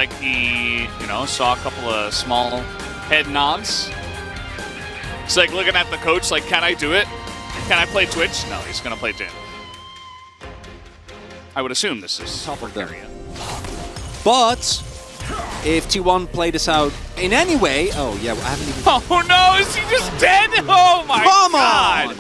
like he, you know, saw a couple of small head nods. He's like looking at the coach like, can I do it? Can I play Twitch? No, he's going to play Jin. I would assume this is Top of them. area. But if T1 play this out in any way, oh yeah, I haven't even. Oh no, is he just dead? Oh my God!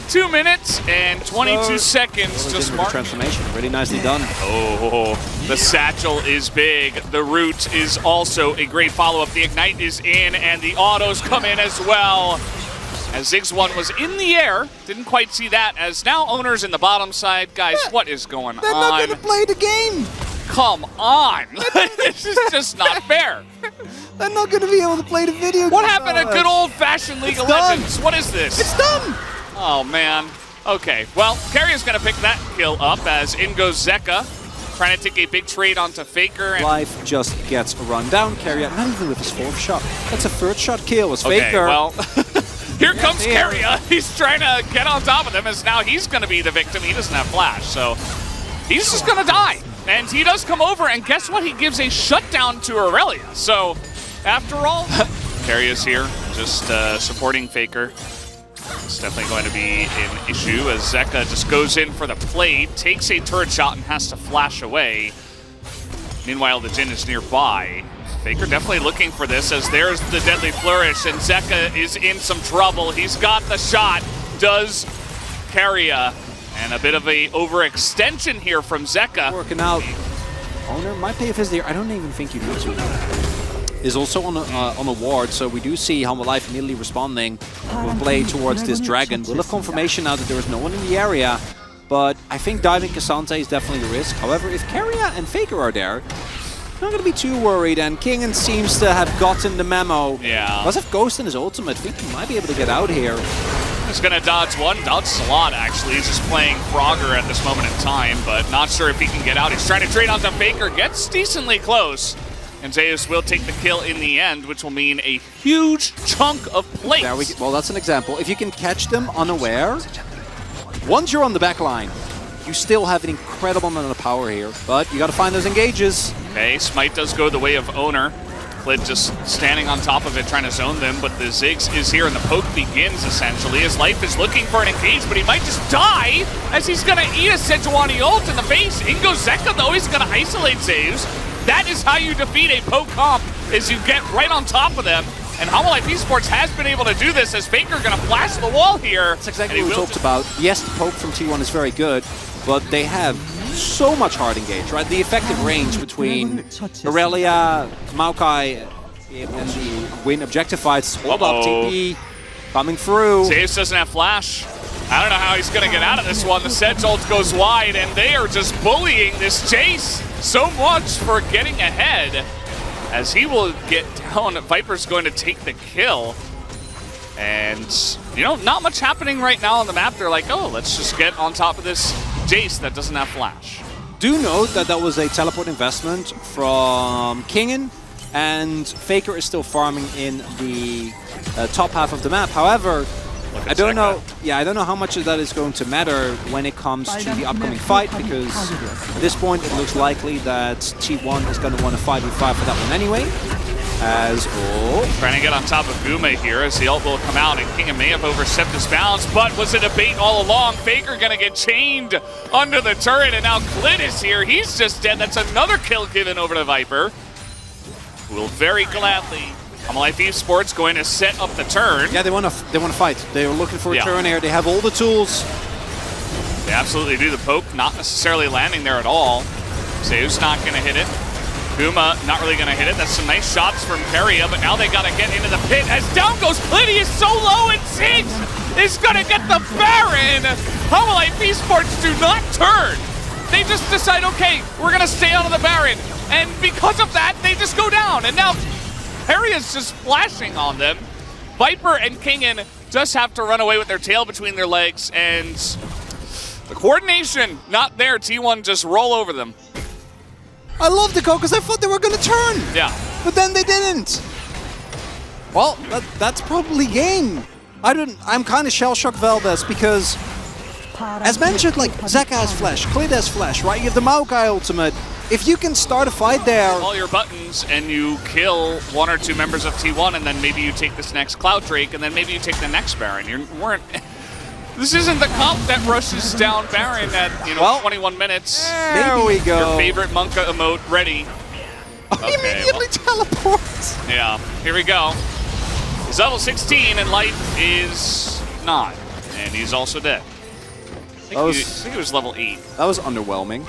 2 minutes and 22 seconds just marked. Transformation, really nicely done. Oh, the satchel is big. The root is also a great follow-up. The ignite is in, and the autos come in as well. As Ziggs one was in the air, didn't quite see that. As now Owner's in the bottom side, guys. What is going They're on? not gonna play the game. Come on, this is just not fair. They're not gonna be able to play the video. What happened to good old-fashioned League of Legends? What is this? It's done. Oh, man. Okay, well, Carrier's going to pick that kill up as in goes Zeka, trying to take a big trade onto Faker. And Life just gets a run down. Carrier, not even with his fourth shot. That's a third shot kill as okay, Faker. Well, here comes Carrier. He's trying to get on top of them as now he's going to be the victim. He doesn't have flash, so he's just going to die. And he does come over, and guess what? He gives a shutdown to Aurelia. So, after all, Carrier's here, just supporting Faker. It's definitely going to be an issue as Zeka just goes in for the play, takes a turret shot and has to flash away. Meanwhile, the Jin is nearby. Faker definitely looking for this as there's the deadly flourish and Zeka is in some trouble. He's got the shot, does Carrier, and a bit of a overextension here from Zeka. Working out. Owner might pay if he's there. I don't even think you need to. Is also on a ward, so we do see Humble Life immediately responding with play towards this dragon. We'll have confirmation now that there is no one in the area, but I think diving Cassante is definitely the risk. However, if Carrier and Faker are there, I'm not going to be too worried, and Kingen seems to have gotten the memo. Yeah. Does have Ghost in his ultimate. I think he might be able to get out here. He's going to dodge one, dodge Slot actually. He's just playing Frogger at this moment in time, but not sure if he can get out. He's trying to trade onto Faker, gets decently close. And Zeus will take the kill in the end, which will mean a huge chunk of plates. Well, that's an example. If you can catch them unaware, once you're on the back line, you still have an incredible amount of power here. But you got to find those engages. Okay, Smite does go the way of Owner. Klid just standing on top of it, trying to zone them, but the Ziggs is here, and the poke begins, essentially. His life is looking for an engage, but he might just die, as he's going to eat a Sejuani ult in the face. In goes Zeka, though. He's going to isolate Zeus. That is how you defeat a poke comp, is you get right on top of them. And Humble Life Esports has been able to do this as Faker going to flash the wall here. That's exactly what we talked about. Yes, the poke from T1 is very good, but they have so much hard engage, right? The effective range between Aurelia, Maokai, and the win objective fights. Hold up, TP coming through. Zeus doesn't have flash. I don't know how he's going to get out of this one. The Sedge ult goes wide, and they are just bullying this chase so much for getting ahead. As he will get down, Viper's going to take the kill. And, you know, not much happening right now on the map. They're like, oh, let's just get on top of this Jace that doesn't have flash. Do note that that was a teleport investment from Kingen, and Faker is still farming in the top half of the map. However, I don't know. Yeah, I don't know how much of that is going to matter when it comes to the upcoming fight, because at this point it looks likely that T1 is going to want to 5v5 for that one anyway. As trying to get on top of Gume here as the ult will come out, and Kingen may have overstepped his bounds, but was it a bait all along? Faker going to get chained under the turret, and now Klid is here. He's just dead. That's another kill given over to Viper, who will very gladly. Humble Life Esports going to set up the turn. Yeah, they want to fight. They were looking for a turn here. They have all the tools. They absolutely do. The poke not necessarily landing there at all. Zeus not going to hit it. Guma not really going to hit it. That's some nice shots from Keria, but now they got to get into the pit as down goes Klid. He is so low, and Ziggs is going to get the Baron. Humble Life Esports do not turn. They just decide, okay, we're going to stay out of the Baron. And because of that, they just go down. And now Keria is just flashing on them. Viper and Kingen just have to run away with their tail between their legs, and the coordination not there. T1 just roll over them. I love the call because I thought they were going to turn. Yeah. But then they didn't. Well, that's probably game. I'm kind of shell-shocked, Valdez, because as mentioned, like, Zeka has flash, Klid has flash, right? You have the Maokai ultimate. if you can start a fight there... all your buttons and you kill 1 or 2 members of T1, and then maybe you take this next Cloud Drake, and then maybe you take the next Baron. You weren't... This isn't the comp that rushes down Baron at, 21 minutes. There we go. Your favorite Monka emote ready. He immediately teleports. Yeah, here we go. He's level 16 and life is 9. And he's also dead. I think he was level 8. That was underwhelming.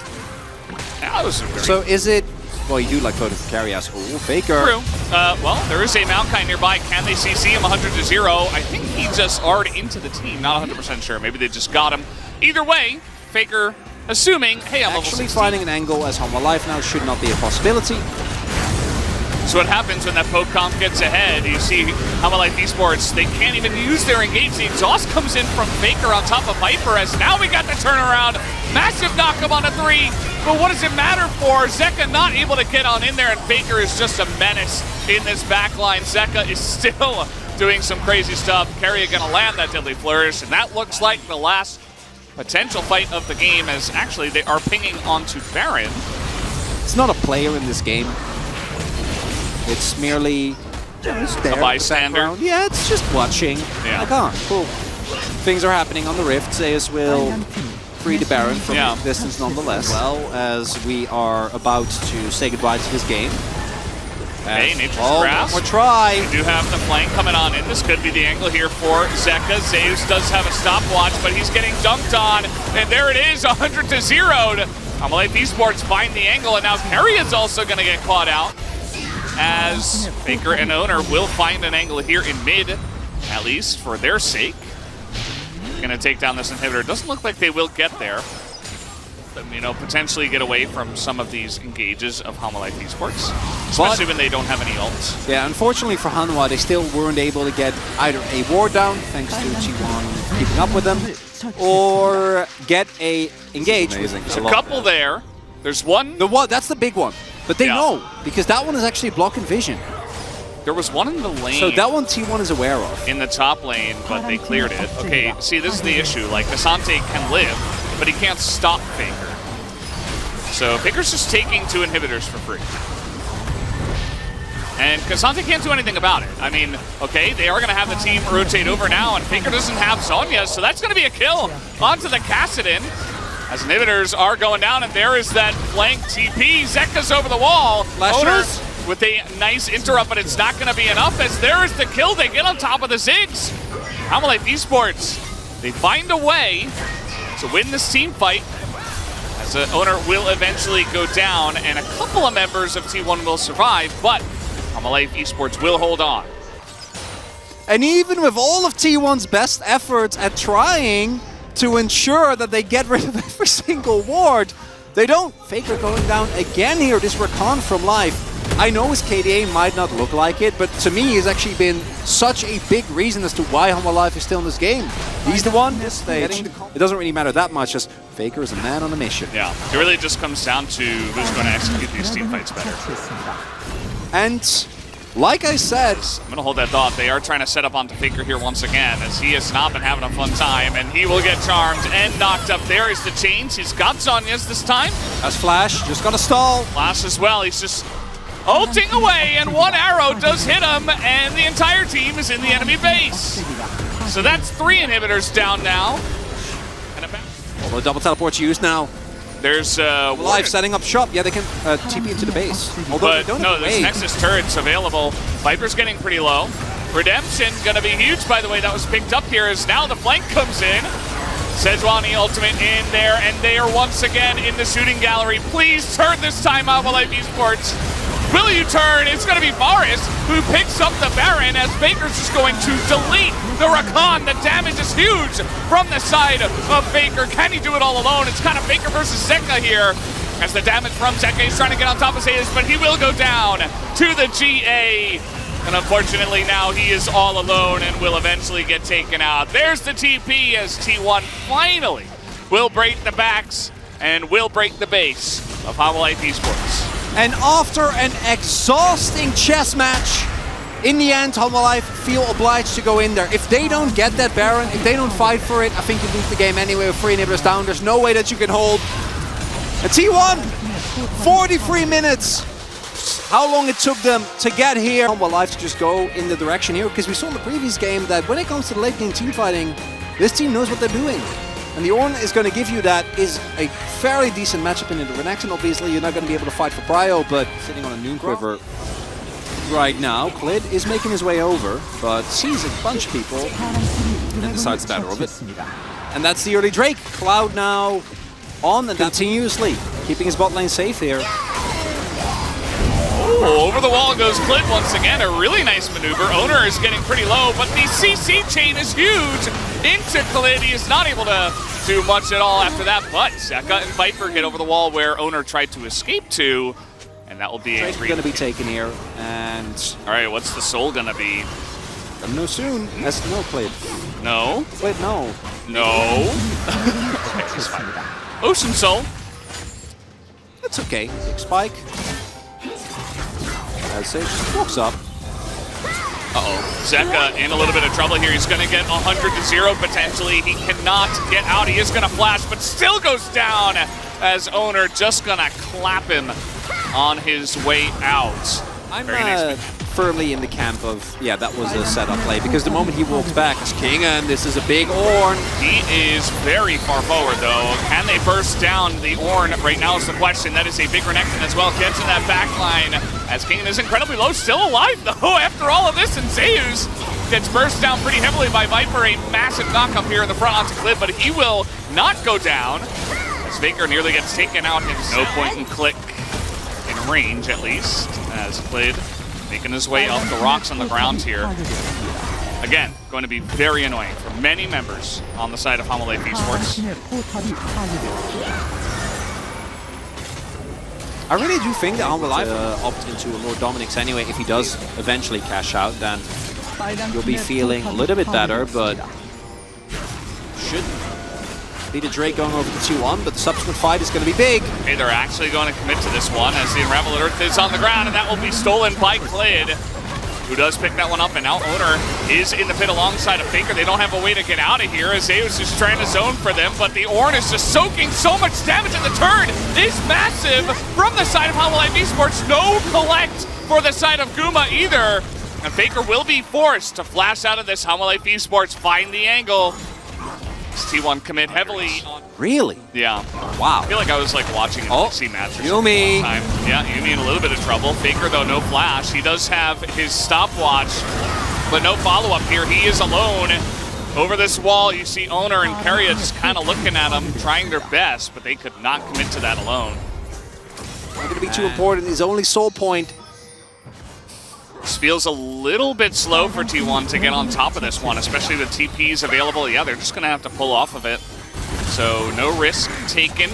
Yeah, that was very... So is it... Well, you do like voted for carry as Faker. True. Well, there is a Maokai nearby. Can they CC him 100-0? I think he just already into the team. Not 100% sure. Maybe they just got him. Either way, Faker assuming, hey, I'm level 16. Actually finding an angle as Hanwha Life now should not be a possibility. So what happens when that poke comp gets ahead? You see Hanwha Life Esports, they can't even use their engage. The exhaust comes in from Faker on top of Viper as now we got the turnaround. Massive knock him on a 3. But what does it matter for? Zeka not able to get on in there, and Faker is just a menace in this backline. Zeka is still doing some crazy stuff. Carrier gonna land that Deadly Flourish, and that looks like the last potential fight of the game, as actually they are pinging onto Baron. It's not a player in this game. It's merely just there, a bystander. Yeah, it's just watching. Yeah. Like, oh, cool. Things are happening on the Rift. Zeus will free the Baron from distance nonetheless. Well, as we are about to say goodbye to this game. Hey, Nature's Grasp. One more try. We do have the flank coming on in. This could be the angle here for Zeka. Zeus does have a stopwatch, but he's getting dunked on. And there it is, 100-0. Hanwha Life Esports find the angle, and now Carry is also going to get caught out, as Faker and Owner will find an angle here in mid, at least for their sake. Going to take down this inhibitor. Doesn't look like they will get there. But, potentially get away from some of these engages of Hanwha Life Esports, especially when they don't have any ults. Yeah, unfortunately for Hanwha, they still weren't able to get either a ward down, thanks to T1 keeping up with them, or get a engage. There's a couple there. There's one. That's the big one. But they know, because that one is actually blocking vision. There was one in the lane. So that one T1 is aware of. In the top lane, but they cleared it. Okay, see, this is the issue. Like, Asante can live, but he can't stop Faker. So Faker's just taking 2 inhibitors for free. And Asante can't do anything about it. I mean, okay, they are going to have the team rotate over now, and Faker doesn't have Zhonya, so that's going to be a kill onto the Kassadin. As inhibitors are going down, and there is that flank TP. Zeka's over the wall. Owners with a nice interrupt, but it's not going to be enough, as there is the kill. They get on top of the Ziggs. Hanwha Life Esports, they find a way to win this team fight, as the Owner will eventually go down, and a couple of members of T1 will survive, but Hanwha Life Esports will hold on. And even with all of T1's best efforts at trying to ensure that they get rid of every single ward, they don't. Faker going down again here, this recon from Life. I know his KDA might not look like it, but to me he's actually been such a big reason as to why Hanwha Life is still in this game. He's the one this stage. It doesn't really matter that much, as Faker is a man on a mission. Yeah, it really just comes down to who's going to execute these team fights better. And like I said, I'm going to hold that thought. They are trying to set up onto Faker here once again, as he has not been having a fun time, and he will get charmed and knocked up. There is the chains. He's got Zhonya's this time. That's Flash, just got to stall. Flash as well. He's just ulting away, and one arrow does hit him, and the entire team is in the enemy base. So that's 3 inhibitors down now. And although double teleport's used now. There's Life setting up shop. Yeah, they can TP into the base. Although but they don't no, there's Nexus turrets available. Viper's getting pretty low. Redemption gonna be huge, by the way. That was picked up here as now the flank comes in. Sejuani ultimate in there, and they are once again in the shooting gallery. Please turn this time out, Life Esports. Will you turn? It's going to be Varus who picks up the Baron, as Faker's just going to delete the Rakan. The damage is huge from the side of Faker. Can he do it all alone? It's kind of Faker versus Zeka here, as the damage from Zeka is trying to get on top of Zeus, but he will go down to the GA. And unfortunately now he is all alone and will eventually get taken out. There's the TP, as T1 finally will break the backs and will break the base of Hanwha Life Esports. And after an exhausting chess match, in the end, Hanwha Life feel obliged to go in there. If they don't get that Baron, if they don't fight for it, I think you lose the game anyway with 3 inhibitors down. There's no way that you can hold. And T1 43 minutes! How long it took them to get here. Humble Life to just go in the direction here, because we saw in the previous game that when it comes to the late game team fighting, this team knows what they're doing. And the Ornn is going to give you that is a fairly decent matchup in the Renekton. Obviously, you're not going to be able to fight for Prio, but sitting on a Noon Quiver right now, Klid is making his way over, but sees a bunch of people and decides to battle it. And that's the early Drake. Cloud now on and continuously keeping his bot lane safe here. Oh, over the wall goes Klid once again. A really nice maneuver. Owner is getting pretty low, but the CC chain is huge into Klid. He is not able to do much at all after that, but Zeka and Viper get over the wall where Owner tried to escape to, and that will be a going to be taken here. And all right, what's the soul going to be? I know soon. That's no Klid. No. Wait, no. No. Ocean Soul. That's okay. Big spike. As Sage just walks up. Zeka in a little bit of trouble here. He's going to get 100-0 potentially. He cannot get out. He is going to flash, but still goes down as Owner just going to clap him on his way out. I'm firmly in the camp of, yeah, that was a setup play, because the moment he walks back, it's King, and this is a big Ornn. He is very far forward, though. Can they burst down the Ornn? Right now is the question. That is a big Renekton as well. Gets in that back line as King is incredibly low. Still alive, though, after all of this. And Zeus gets burst down pretty heavily by Viper. A massive knock up here in the front onto Klid, but he will not go down. As Faker nearly gets taken out. No point and click in range, at least, as Klid making his way up the rocks on the ground here. Again, going to be very annoying for many members on the side of Humble Life Esports. I really do think that Humble Life opt into Lord Dominik's anyway. If he does eventually cash out, then you'll be feeling a little bit better, but should be the Drake going over to 2-1, but the subsequent fight is going to be big. Hey, they're actually going to commit to this one as the Unraveled Earth is on the ground, and that will be stolen by Klid, who does pick that one up, and now Owner is in the pit alongside of Faker. They don't have a way to get out of here as Zeus is trying to zone for them, but the Ornn is just soaking so much damage, and the turn is massive from the side of Humble Life Esports. No collect for the side of Guma either, and Faker will be forced to flash out of this. Humble Life Esports find the angle. T1 commit heavily on... Really? Yeah. Wow. I feel like I was like watching an FC match or Yuumi. time. Yeah, Yuumi in a little bit of trouble. Faker, though, no flash. He does have his stopwatch, but no follow-up here. He is alone over this wall. You see Owner and Keria just kind of looking at him, trying their best, but they could not commit to that alone. Not going to be too important. His only soul point. This feels a little bit slow for T1 to get on top of this one, especially the TPs available. Yeah, they're just going to have to pull off of it. So no risk taken.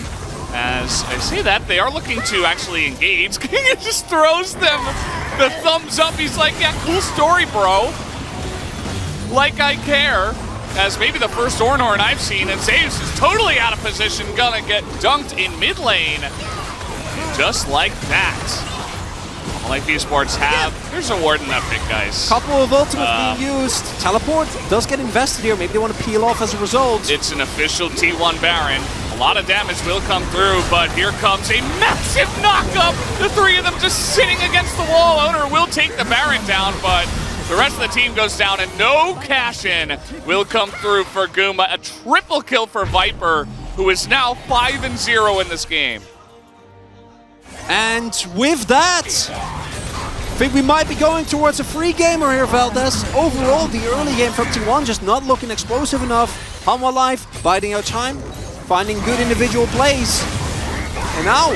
As I say that, they are looking to actually engage. King just throws them the thumbs up. He's like, yeah, cool story, bro. Like I care. As maybe the first Ornn I've seen, and Zeus is totally out of position, gonna get dunked in mid lane. Just like that. Life Esports have. There's a ward in that pick, guys. Couple of ultimates being used. Teleport does get invested here. Maybe they want to peel off as a result. It's an official T1 Baron. A lot of damage will come through, but here comes a massive knockup. The three of them just sitting against the wall. Owner will take the Baron down, but the rest of the team goes down, and no cash-in will come through for Guma. A triple kill for Viper, who is now 5-0 in this game. And with that, I think we might be going towards a free gamer here, Valdez. Overall, the early game from T1 just not looking explosive enough. Humble Life biding our time, finding good individual plays. And now,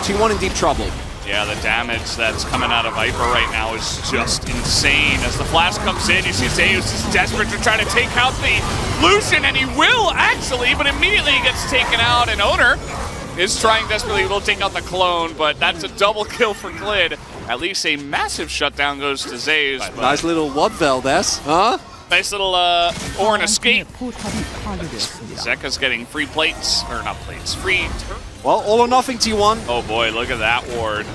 T1 in deep trouble. Yeah, the damage that's coming out of Viper right now is just insane. As the flash comes in, you see Zeus is desperate to try to take out the Lucian, and he will actually, but immediately he gets taken out, and Owner is trying desperately. Will take out the clone, but that's a double kill for Klid. At least a massive shutdown goes to Zeus. Nice little what, Valdez? Huh? Nice little Ornn escape. Zeka's getting free plates, or not plates, free. Well, all or nothing, T1. Oh boy, look at that ward.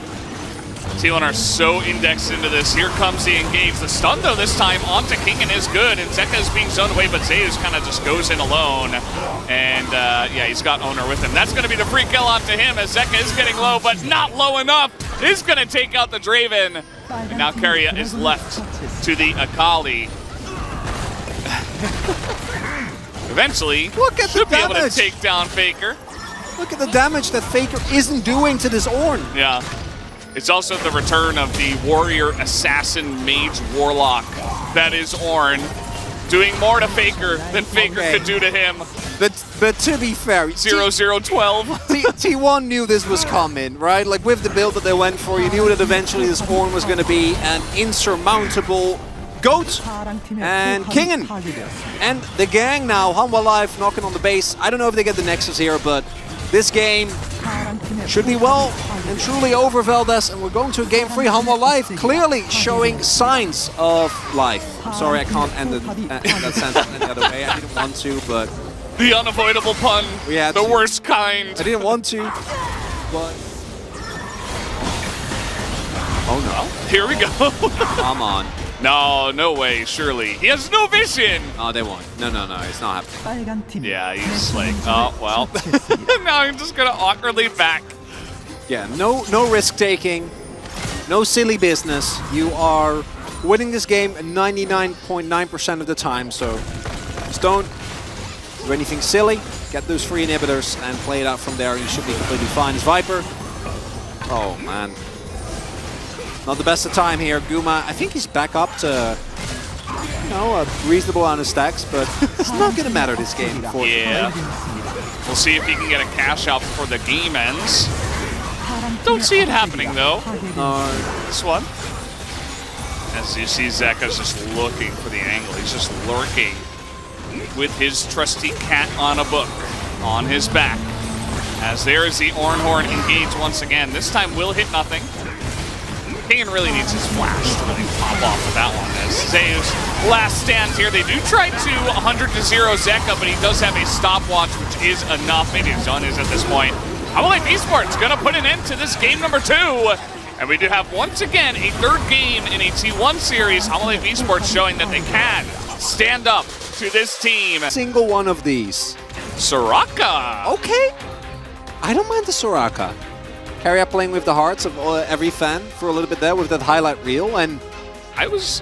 T1 are so indexed into this. Here comes the engage. The stun, though, this time onto Kingen is good, and Zeka is being zoned away, but Zeus kind of just goes in alone. And yeah, he's got Owner with him. That's going to be the free kill onto him as Zeka is getting low, but not low enough. Is going to take out the Draven. And now Keria is left to the Akali. Eventually, should be able to take down Faker. Look at the damage that Faker isn't doing to this Ornn. Yeah. It's also the return of the warrior, assassin, mage, warlock. That is Ornn. Doing more to Faker than Faker could do to him. But to be fair, 0-0-12. T1 knew this was coming, right? Like with the build that they went for, you knew that eventually this Ornn was going to be an insurmountable GOAT. And Kingen and the gang now, Hanwha Life knocking on the base. I don't know if they get the Nexus here, but this game should be well and truly over, Veldes, and we're going to a game 3. Hanwha Life clearly showing signs of life. I'm sorry, I can't end that sentence any other way. I didn't want to, but... The unavoidable pun, the worst kind. I didn't want to, but... Oh no. Here we go. Come on. No, no way, surely. He has no vision! Oh, they won't. No, it's not happening. Yeah, he's like, oh, well. Now I'm just gonna awkwardly back. Yeah, no risk taking, no silly business. You are winning this game 99.9% of the time, so just don't do anything silly. Get those 3 inhibitors and play it out from there, and you should be completely fine. It's Viper. Oh, man. Not the best of time here. Guma, I think he's back up to, you know, a reasonable amount of stacks, but it's not going to matter this game. Yeah. We'll see if he can get a cash out before the game ends. Don't see it happening, though. This one. As you see, Zeka's just looking for the angle. He's just lurking with his trusty cat on a book on his back. As there is the Ornhorn engaged once again. This time will hit nothing. Kingen really needs his flash to really pop off with that one. As Zeus last stands here. They do try to 100-0 Zeka, but he does have a stopwatch, which is enough. Maybe his done is at this point. HLE Esports going to put an end to this game number 2. And we do have, once again, a 3rd game in a T1 series. HLE Esports showing that they can stand up to this team. Single one of these. Soraka. Okay. I don't mind the Soraka. Keria playing with the hearts of every fan for a little bit there with that highlight reel, and I was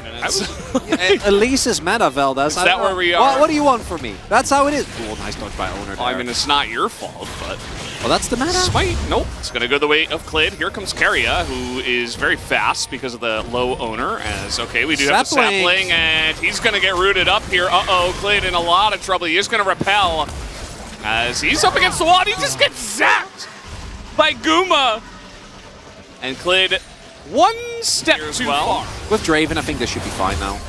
Elise's meta, Veldes. Is that where we are? What do you want from me? That's how it is. Oh, nice dodge by Owner there. I mean, it's not your fault, but... Well, that's the meta. Smite. Nope. It's going to go the way of Clid. Here comes Keria, who is very fast because of the low Owner. As, okay, we do have the sapling, and he's going to get rooted up here. Uh-oh, Clid in a lot of trouble. He is going to repel. As he's up against the wall, and he just gets zapped by Guma. And Clid one step too far. With Draven, I think this should be fine now.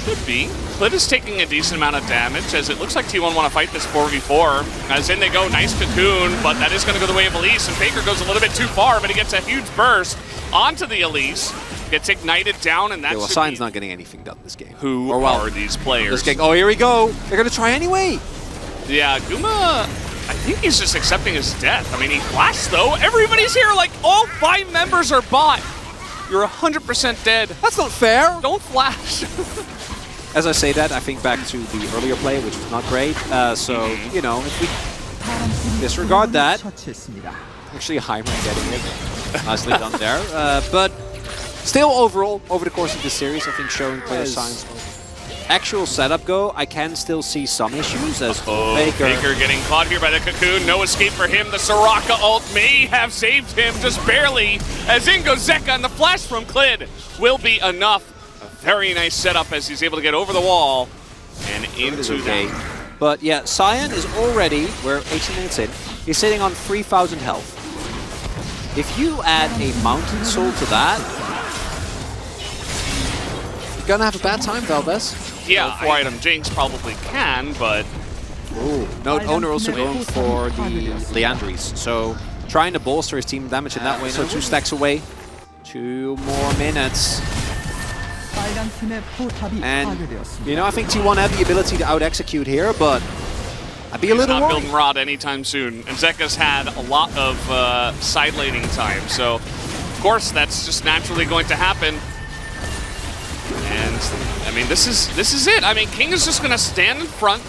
Should be. Clid is taking a decent amount of damage, as it looks like T1 want to fight this 4v4. As in they go, nice cocoon, but that is going to go the way of Elise, and Faker goes a little bit too far, but he gets a huge burst onto the Elise. Gets ignited down, and that's Sign's not getting anything done this game. Who are these players? Oh, here we go. They're going to try anyway. Yeah, Guma, I think he's just accepting his death. I mean, he flashed, though. Everybody's here. Like, all 5 members are bot. You're 100% dead. That's not fair. Don't flash. As I say that, I think back to the earlier play, which was not great. So, you know, if we disregard that. Actually, Heimer getting it. Nicely done there. But still, overall, over the course of this series, I think showing clear signs of actual setup go, I can still see some issues as Faker getting caught here by the cocoon. No escape for him. The Soraka ult may have saved him just barely. As in goes Zeka, and the flash from Clid will be enough. A very nice setup as he's able to get over the wall and into that. But yeah, Cyan is already, we're 18 minutes in, he's sitting on 3,000 health. If you add a Mountain Soul to that, you're gonna have a bad time, Veldes. Yeah, item Jinx probably can, but... Ooh. No, Owner also going for the Leandries, so trying to bolster his team damage in that way. So 2 stacks away. 2 more minutes. And, you know, I think T1 had the ability to out-execute here, but I'd be a little worried. Not building Rod anytime soon. And Zeka's had a lot of side laning time, so of course that's just naturally going to happen. And I mean, this is it. I mean, King is just going to stand in front,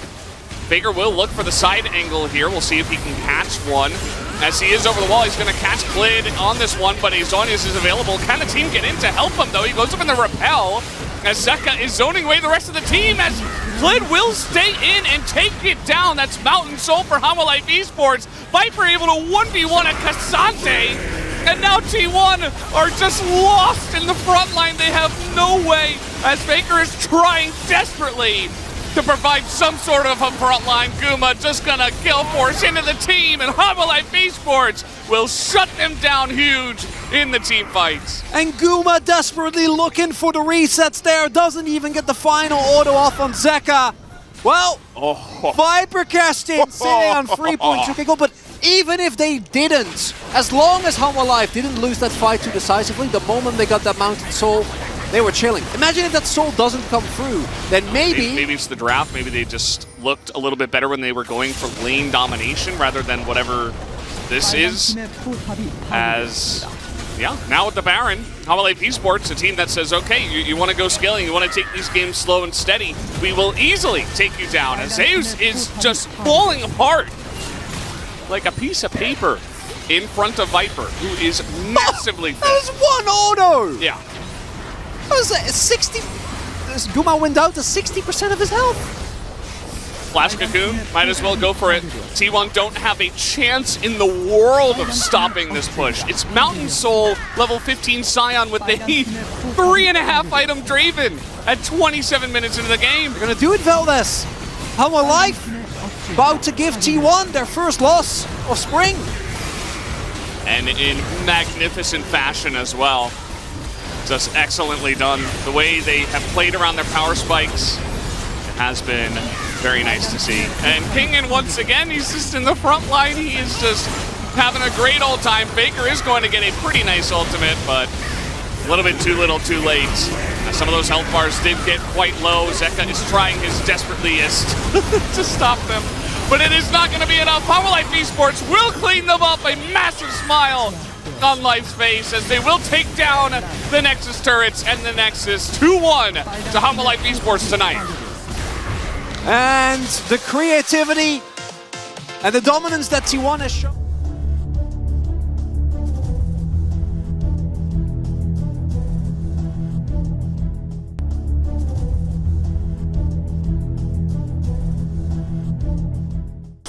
Faker will look for the side angle here. We'll see if he can catch one. As he is over the wall, he's going to catch Klid on this one, but Azonius is available. Can the team get in to help him, though? He goes up in the rappel as Zeka is zoning away the rest of the team, as Klid will stay in and take it down. That's Mountain Soul for Hamalife Esports. Viper able to 1v1 at Cassante, and now T1 are just lost in the front line. They have no way, as Faker is trying desperately to provide some sort of a frontline. Guma just gonna kill force into the team, and Hamalife Esports will shut them down huge in the team fights. And Guma desperately looking for the resets there, doesn't even get the final auto off on Zeka. Well, Viper cashed in, sitting on 3.2 gold, but even if they didn't, as long as Hamalife didn't lose that fight too decisively, the moment they got that Mountain Soul, they were chilling. Imagine if that soul doesn't come through, then maybe it's the draft. Maybe they just looked a little bit better when they were going for lane domination rather than whatever this is. As, yeah, now with the Baron, Hamalife Esports, a team that says, okay, you want to go scaling, you want to take these games slow and steady, we will easily take you down. As Zeus is just falling apart like a piece of paper in front of Viper, who is massively fit. That was one auto! Yeah. That was 60. Guma went down to 60% of his health. Flash Cocoon, might as well go for it. T1 don't have a chance in the world of stopping this push. It's Mountain Soul, level 15 Scion with the 3.5 item Draven at 27 minutes into the game. They're gonna do it, Valdez. Hamalife about to give T1 their first loss of spring. And in magnificent fashion as well. Just excellently done. The way they have played around their power spikes, it has been very nice to see. And Kingen, once again, he's just in the front line. He is just having a great old time. Faker is going to get a pretty nice ultimate, but a little bit too little, too late. Some of those health bars did get quite low. Zeka is trying his desperatelyest to stop them, but it is not going to be enough. Hamalife Esports will clean them up. A massive smile on Life's face as they will take down the Nexus turrets, and the Nexus 2-1 to Hamalife Esports tonight. And the creativity and the dominance that T1 has shown.